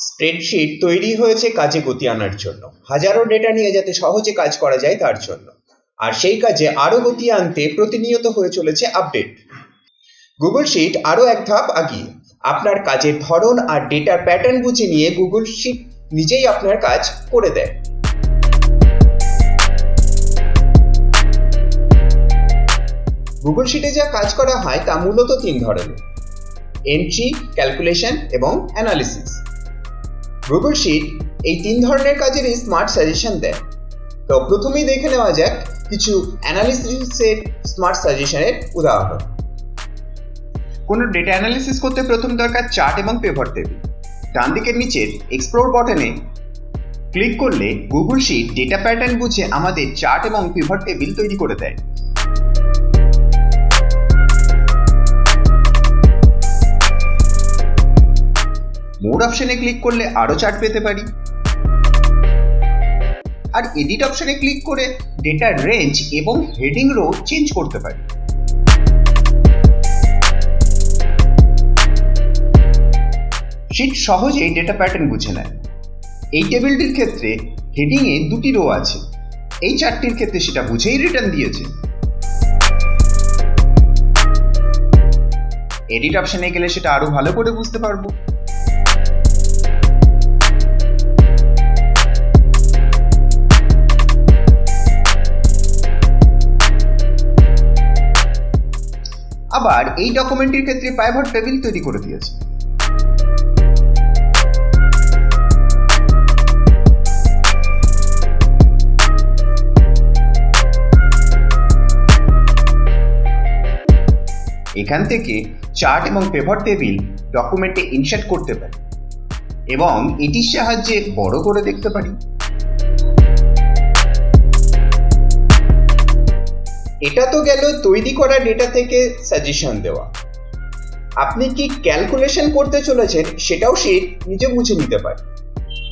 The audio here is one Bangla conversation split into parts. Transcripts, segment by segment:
স্প্রেডশিট তৈরি হয়েছে কাজে গতি আনার জন্য, হাজারো ডেটা নিয়ে যাতে সহজে কাজ করা যায় তার জন্য। আর সেই কাজে আরো গতি আনতে প্রতিনিয়ত হয়ে চলেছে আপডেট। গুগল শিট আরো এক ধাপ আগিয়ে আপনার কাজের ধরন আর ডেটার প্যাটার্ন বুঝে নিয়ে গুগল শিট নিজেই আপনার কাজ করে দেয়। গুগল শিটে যা কাজ করা হয় তা মূলত তিন ধরনের: এন্ট্রি, ক্যালকুলেশন এবং অ্যানালিসিস। গুগল শিট এই তিন ধরনের কাজেরই স্মার্ট সাজেশন দেয়। তো প্রথমেই দেখে নেওয়া যাক কিছু অ্যানালিসিসের স্মার্ট সাজেশনের উদাহরণ। কোনো ডেটা অ্যানালিসিস করতে প্রথম দরকার চার্ট এবং পিভট টেবিল। ডান দিকের নিচের এক্সপ্লোর বাটনে ক্লিক করলে গুগল শিট ডেটা প্যাটার্ন বুঝে আমাদের চার্ট এবং পিভট টেবিল তৈরি করে দেয়। মোড অপশনে ক্লিক করলে আরো চার্ট পেতে পারি, আর এডিট অপশনে ক্লিক করে ডেটার রেঞ্জ এবং হেডিং রো চেঞ্জ করতে পারি। শিট সহজেই ডেটা প্যাটার্ন বুঝে নেয়। এই টেবিলটির ক্ষেত্রে হেডিং এ দুটি রো আছে, এই চার্টটির ক্ষেত্রে সেটা বুঝেই রিটার্ন দিয়েছে। এডিট অপশনে গেলে সেটা আরো ভালো করে বুঝতে পারবো। আবার এই ডকুমেন্টের ক্ষেত্রে পিভট টেবিল তৈরি করে দিয়েছে। এখান থেকে চার্ট এবং পিভট টেবিল ডকুমেন্টে ইনসার্ট করতে পারি এবং এটির সাহায্যে বড় করে দেখতে পারি। এটা তো গেল তৈরি করা ডেটা থেকে সাজেশন দেওয়া। আপনি কি ক্যালকুলেশন করতে চলেছেন সেটাও শিট নিজে বুঝে নিতে পারে।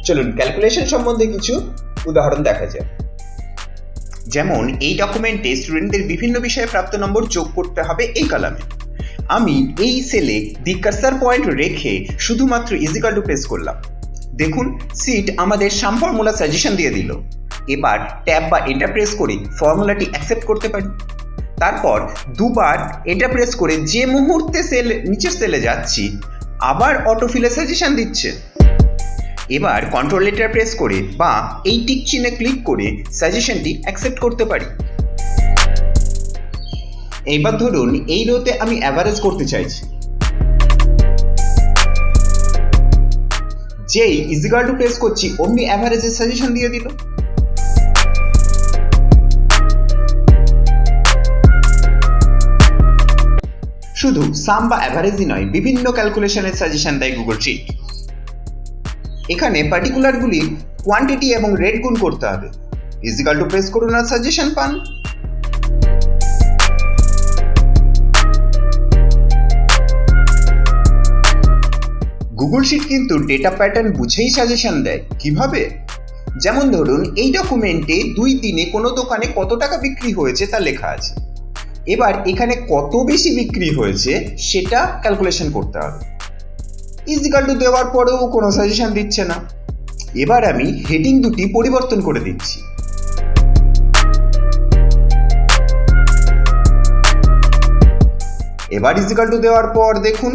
চলুন ক্যালকুলেশন সম্বন্ধে কিছু উদাহরণ দেখা যাক। যেমন এই ডকুমেন্টে স্টুডেন্টদের বিভিন্ন বিষয়ে প্রাপ্ত নম্বর যোগ করতে হবে এই কলামে। আমি এই সেলে দি কার্সর পয়েন্ট রেখে শুধুমাত্র ইজিক্যাল টু প্রেস করলাম। দেখুন শিট আমাদের সাম ফর্মুলা সাজেশন দিয়ে দিল। এবার ট্যাব বা এন্টার প্রেস করে ফর্মুলাটি অ্যাকসেপ্ট করতে পারি। তারপর দুবার এন্টার প্রেস করে যে মুহূর্তে সেল নিচের সেলে যাচ্ছি আবার অটোফিলে সাজেশন দিচ্ছে। এবার কন্ট্রোল লেটার প্রেস করে বা এই টিক চিহ্নে ক্লিক করে সাজেশনটি অ্যাকসেপ্ট করতে পারি। এইবার ধরুন এই রোতে আমি অ্যাভারেজ করতে চাইছি। যেই ইজিক্যাল টু প্রেস করছি অমনি অ্যাভারেজের সাজেশন দিয়ে দিল। শুধু সাম বা অ্যাভারেজই নয়, বিভিন্ন ক্যালকুলেশনের সাজেশন দেয় গুগল শিট। এখানে পার্টিকুলারগুলি কোয়ান্টিটি এবং রেট গুণ করতে হবে। ইজিক্যাল টু প্রেস করুন আর সাজেশন পান। গুগল শিট কিন্তু ডেটা প্যাটার্ন বুঝেই সাজেশন দেয়। কিভাবে? যেমন ধরুন এই ডকুমেন্টে 2 দিনে কোনো দোকানে কত টাকা বিক্রি হয়েছে তা লেখা আছে। এবার এখানে কত বেশি বিক্রি হয়েছে সেটা ক্যালকুলেশন করতে হবে। ইজিক্যাল টু দেওয়ার পরেও কোনো সাজেশন দিচ্ছে না। এবার আমি হেডিং দুটি পরিবর্তন করে দিচ্ছি। এবার ইজিক্যাল টু দেওয়ার পর দেখুন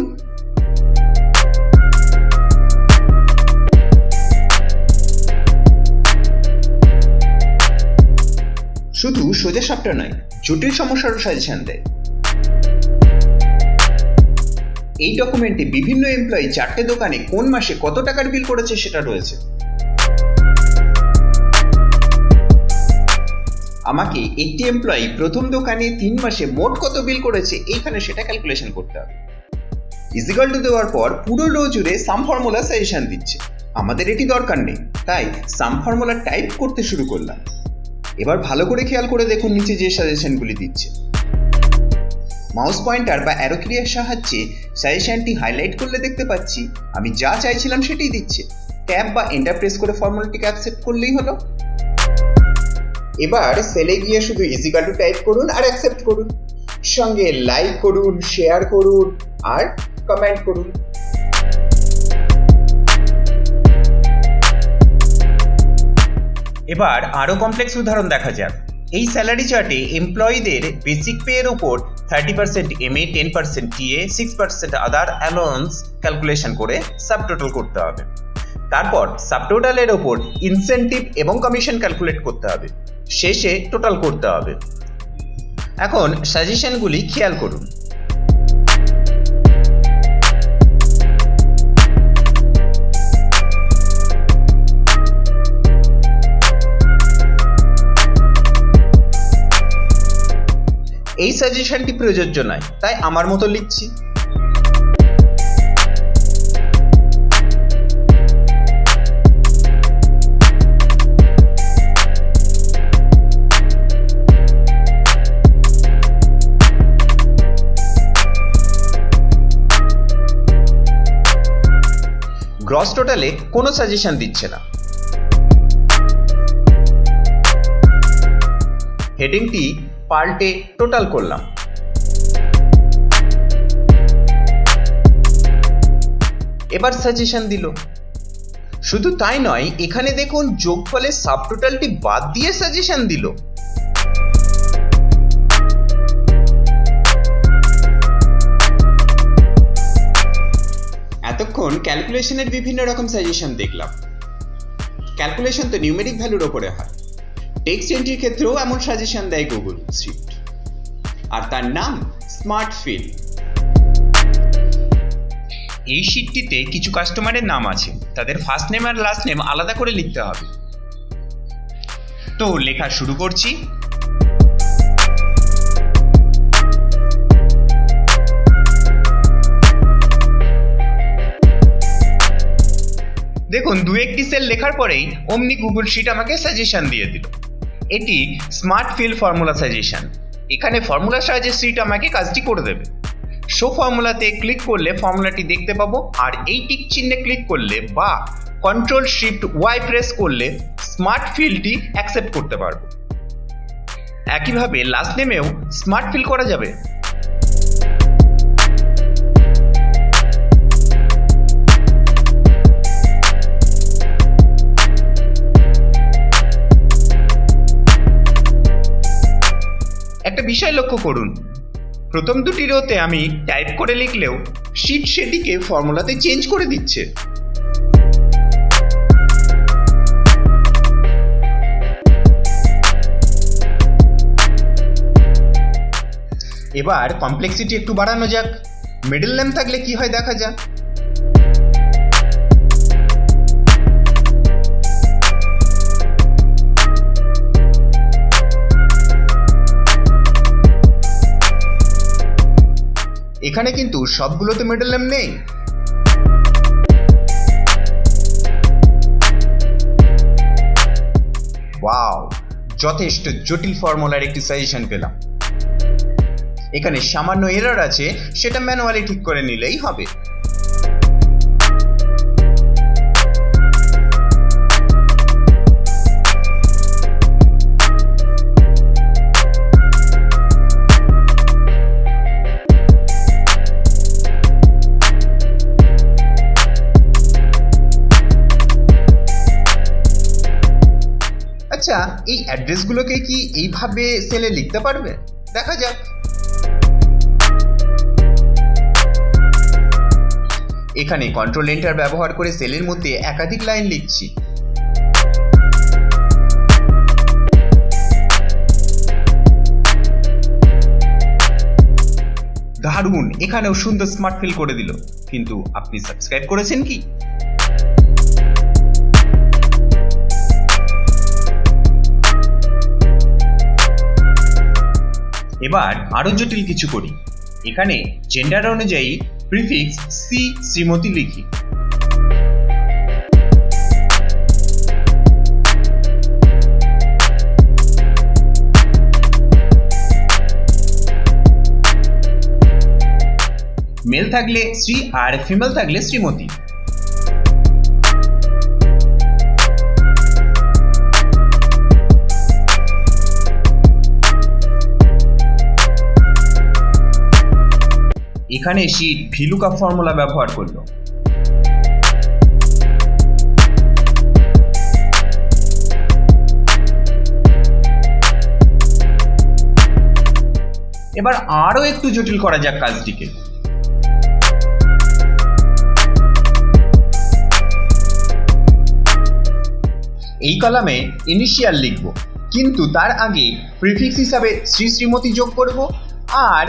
শুধু সোজা সাপটা নয়, জটিল সমস্যারও সাজেশন দেয়। এই ডকুমেন্টে বিভিন্ন এমপ্লয়ি 4টে দোকানে কোন মাসে কত টাকার বিল করেছে সেটা রয়েছে। আমাকে একটি এমপ্লয়ি প্রথম দোকানে 3 মাসে মোট কত বিল করেছে এইখানে সেটা ক্যালকুলেশন করতে হবে। ইজিক্যাল টু দেওয়ার পর পুরো রো জুড়ে সাম ফর্মুলা সাজেশন দিচ্ছে। আমাদের এটি দরকার নেই, তাই সাম ফর্মুলা টাইপ করতে শুরু করলাম। এবার ভালো করে খেয়াল করে দেখুন নিচে যে সাজেশনগুলি দিচ্ছে। মাউস পয়েন্টার বা অ্যারো কির সাহায্যে সাজেশনটি হাইলাইট করলে দেখতে পাচ্ছি আমি যা চাইছিলাম সেটাই দিচ্ছে। ট্যাব বা এন্টার প্রেস করে ফর্মুলাটিকে অ্যাকসেপ্ট করলেই হলো। এবার সেলে গিয়ে শুধু ইজিক্যাল টু টাইপ করুন আর অ্যাকসেপ্ট করুন। সঙ্গে লাইক করুন, শেয়ার করুন আর কমেন্ট করুন। এবার আরো কমপ্লেক্স উদাহরণ দেখা যাক। এই স্যালারি চার্টে এমপ্লয়ীদের বেসিক পে এর উপর 30% MA, 10% TA, 6% other allowance calculation করে সাবটোটাল করতে হবে। তারপর সাবটোটালের উপর ইনসেনটিভ এবং কমিশন ক্যালকুলেট করতে হবে, শেষে টোটাল করতে হবে। এখন সাজেশনগুলি খেয়াল করুন। এই সাজেশনটি প্রযোজ্য নয়, তাই আমার মতো লিখছি। গ্রস টোটালে কোনো সাজেশন দিচ্ছে না। হেডিংটি পাল্টে টোটাল করলাম। এবার সাজেশন দিল। শুধু তাই নয়, এখানে দেখুন যোগফলের সাবটোটালটি বাদ দিয়ে সাজেশন দিল। এতক্ষণ ক্যালকুলেশনের বিভিন্ন রকম সাজেশন দেখলাম। ক্যালকুলেশন তো নিউমেরিক ভ্যালুর ওপরে হয়। টেক্সট এন্ট্রির ক্ষেত্রেও এমন সাজেশন দেয় গুগল শিট, আর তার নাম স্মার্ট ফিল। এই শিটটিতে কিছু কাস্টমারের নাম আছে, তাদের ফার্স্ট নেম আর লাস্ট নেম আলাদা করে লিখতে হবে। তো লেখা শুরু করছি। দেখুন, দু একটি সেল লেখার পরেই অমনি গুগল শিট আমাকে সাজেশন দিয়ে দিল। এটি স্মার্ট ফিল ফর্মুলা সাজেশন। এখানে ফর্মুলার সাহায্যে শিট আমাকে কাজটি করে দেবে। শো ফর্মুলাতে ক্লিক করলে ফর্মুলাটি দেখতে পাবো, আর এই টিক চিহ্নে ক্লিক করলে বা কন্ট্রোল শিফট ওয়াই প্রেস করলে স্মার্ট ফিলটি অ্যাকসেপ্ট করতে পারবো। একইভাবে লাস্ট নেমেও স্মার্ট ফিল করা যাবে। একটা বিষয় লক্ষ্য করুন, প্রথম দুটি রোতে আমি টাইপ করে লিখলেও শিট সেটিকে ফর্মুলাতে চেঞ্জ করে দিচ্ছে। এবার কমপ্লেক্সিটি একটু বাড়ানো যাক। মিডল নেম থাকলে কি হয় দেখা যাক। এখানে কিন্তু সবগুলোতে মিডল নেম নেই। ওয়াও, যথেষ্ট জটিল ফর্মুলার একটি সাজেশন পেলাম। এখানে সামান্য এরর আছে, সেটা ম্যানুয়ালি ঠিক করে নিলেই হবে। আচ্ছা, এই অ্যাড্রেসগুলোকে কি এইভাবে সেলে লিখতে পারবে? দেখা যাক। এখানে কন্ট্রোল এন্টার ব্যবহার করে সেলের মধ্যে একাধিক লাইন লিখছি। দারুণ, এখানেও সুন্দর স্মার্ট ফিল করে দিল। কিন্তু আপনি সাবস্ক্রাইব করেছেন কি? এবার আরো জটিল কিছু করি। এখানে জেন্ডার অনুযায়ী প্রিফিক্স সি শ্রীমতী লিখি। মেল থাকলে শ্রী আর ফিমেল থাকলে শ্রীমতী। এখানে শিট ভিলুকআপ ফর্মুলা ব্যবহার করলো। এবার আরো একটু জটিল করা যাক কাজটিকে। এই কলামে ইনিশিয়াল লিখব, কিন্তু তার আগে প্রিফিক্স হিসাবে শ্রী শ্রীমতী যোগ করব আর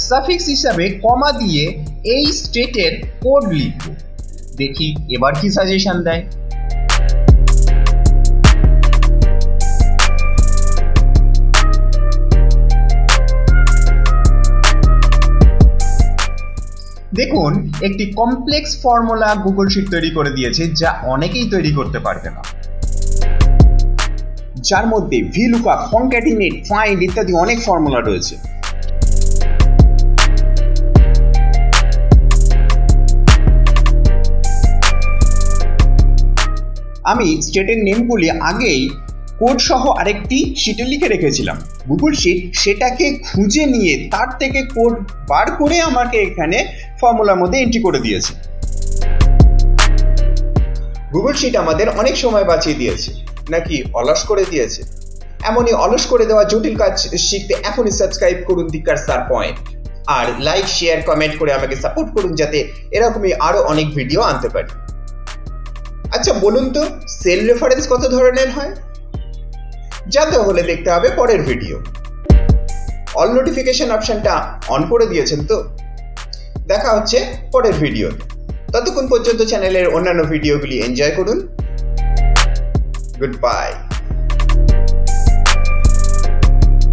সাফিক্স হিসাবে কমা দিয়ে এই স্টেটের কোড লিখব। দেখি এবার কি সাজেশন দেয়। দেখুন একটি কমপ্লেক্স ফর্মুলা গুগল শিট তৈরি করে দিয়েছে, যা অনেকেই তৈরি করতে পারবে না, যার মধ্যে ভিলুকআপ, কনক্যাটিনেট, ফাইন্ড ইত্যাদি অনেক ফর্মুলা রয়েছে। আমি স্টেটের নেমগুলি আগেই কোড সহ আরেকটি শিটে লিখে রেখেছিলাম। গুগল শিট সেটাকে খুঁজে নিয়ে তার থেকে কোড বার করে আমাকে এখানে ফর্মুলার মধ্যে এন্ট্রি করে দিয়েছে। গুগল শিট আমাদের অনেক সময় বাঁচিয়ে দিয়েছে, নাকি অলস করে দিয়েছে? এমনই অলস করে দেওয়া জটিল কাজ শিখতে এখনই সাবস্ক্রাইব করুন দিকার স্টার পয়েন্ট, আর লাইক, শেয়ার, কমেন্ট করে আমাকে সাপোর্ট করুন, যাতে এরকমই আরো অনেক ভিডিও আনতে পারি। আচ্ছা বলুন তো, সেল রেফারেন্স কত ধরনের হয়? জানতে হলে দেখতে হবে পরের ভিডিও। অল নোটিফিকেশন অপশনটা অন করে দিয়েছেন তো? দেখা হচ্ছে পরের ভিডিওতে। ততক্ষণ পর্যন্ত চ্যানেলের অন্যান্য ভিডিওগুলি এনজয় করুন। Good bye.